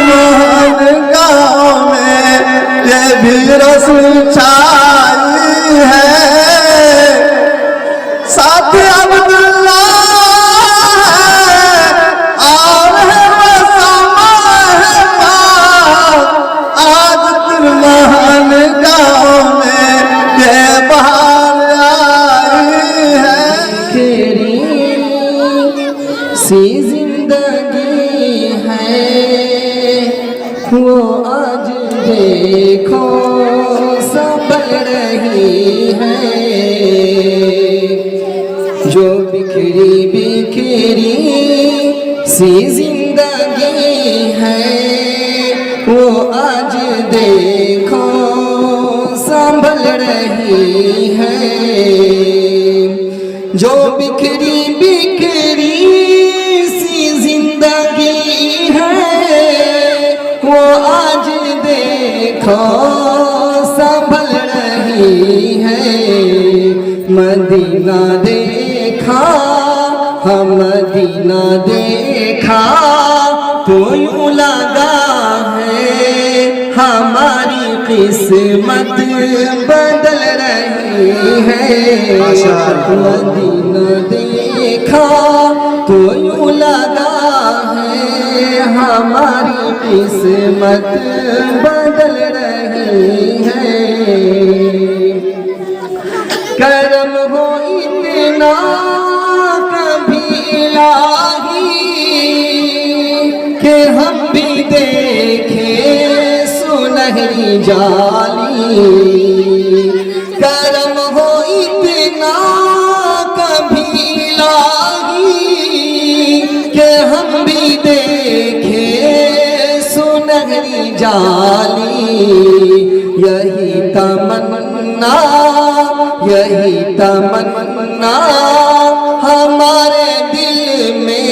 महान गाँव में ये भी रस्म छाई है। साथ अब्दुल्ला और है मसामा है आज महान गाँव में ये बहार आई है। तेरी सी जिंदगी है वो आज देखो संभल रही है। जो बिखरी बिखरी सी जिंदगी है वो आज देखो संभल रही है। जो बिखरी बिखरी सी जिंदगी है वो आज देखो संभल रही है। मदीना देखा हम मदीना देखा तो यूं लगा है हमारी किस्मत बदल रही है। मदीना देखा तो यूं लगा है हमारी किस्मत बदल रही है। करम हो इतना कभी इलाही कि हम भी देखे सुनहरी जाली। करम हो इतना कभी इलाही कि हम भी देखे सुनहरी जाली। यही तमन्ना हमारे दिल में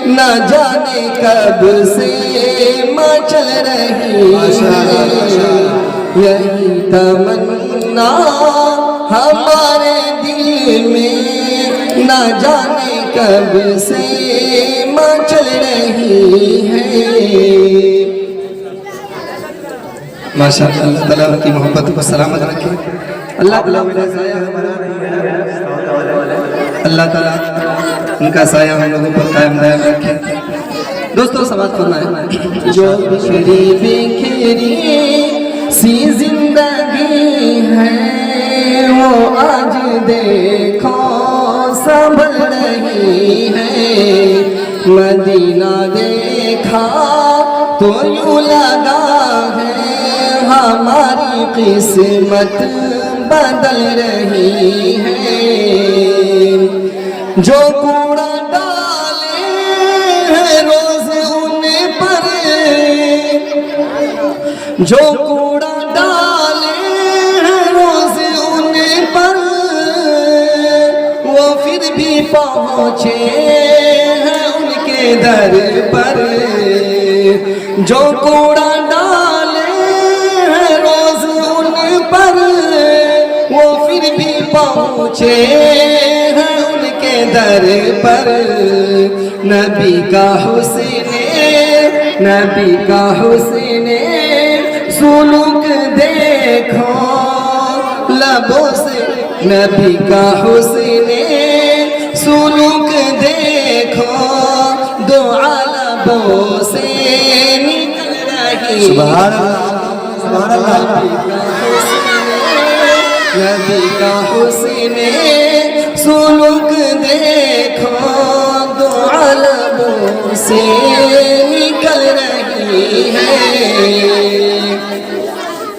न जाने कब से मचल रही है। यही तमन्ना हमारे दिल में न जाने कब से मचल रही है। माशाअल्लाह, अल्लाह ताला उनकी मोहब्बत को सलामत रखे। अल्लाह ताला उनका साया हम लोगों पर कायम दायम रखे। दोस्तों समाज करना है। जो बिखरी बिखरी सी जिंदगी है वो आज देखो संभल रही है। मदीना देखा तो यूं लगा है हमारी किस्मत बदल रही है। जो कूड़ा डाले हैं रोज उन पर, जो कूड़ा डाले हैं रोज उन पर वो फिर भी पहुँचे हैं उनके दर पर। जो कूड़ा डाले हैं रोज उन पर वो फिर भी पहुँचे हैं उनके दर पर। नबी का हुस्न सुलूक देखो लबों से। नबी का हुस्न सुलूक देखो दो लबों से निकल रही। सुभान अल्लाह। नबी का हुस्न सुलूक देखो दो लबों से निकल रही है।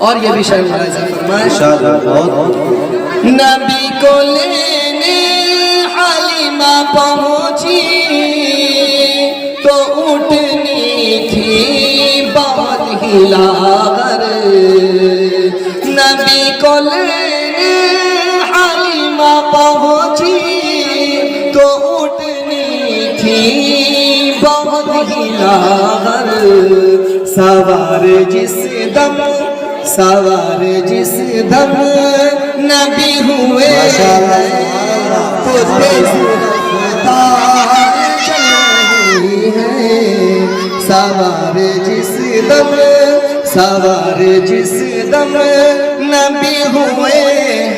और ये भी शायद नबी को लेने हलीमा पहुंची तो उठनी थी बहुत ही लागर। नबी को लेने हलीमा पहुंची तो उठनी थी बहुत ही लागर। सवार जिस दम नबी हुए तो तेज रफ्तार चल रही है। सवार जिस दम, सवार जिस दम नबी हुए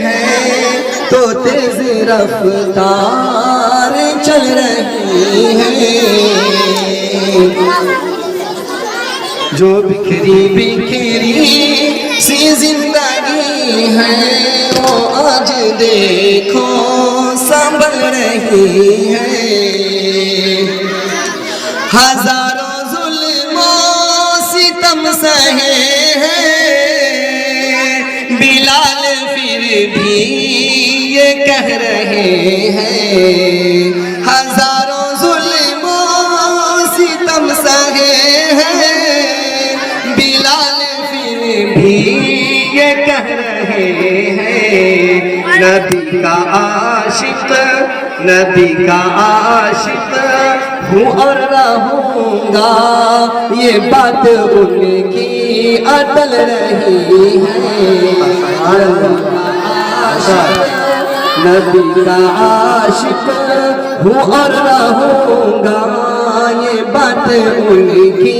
हैं तो तेज रफ्तार चल रही है। जो बिखरी बिखरी सी जिंदगी है वो आज देखो संभल रही है। हजारों जुल्मों सितम सहे हैं, बिलाल फिर भी ये कह रहे हैं। हजारों जुल्मों सितम सहे हैं, बिलाल फिर भी ये कह रहे हैं। नबी का आशिक, नबी का आशिक हूँ और रहूँगा, ये बात उनकी अटल रही है। नबी का आशिक हूँ और रहूँगा, ये बात उनकी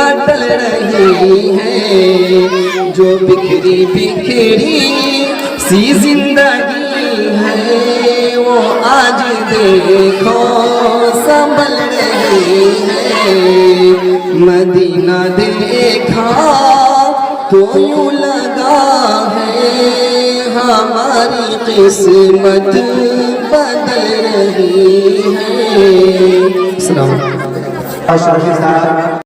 अटल रही है। जो बिखरी बिखरी सी जिंदगी है वो आज देखो संभल रही है। मदीना देखा तो यूं लगा है हमारी किस्मत बदल रही है।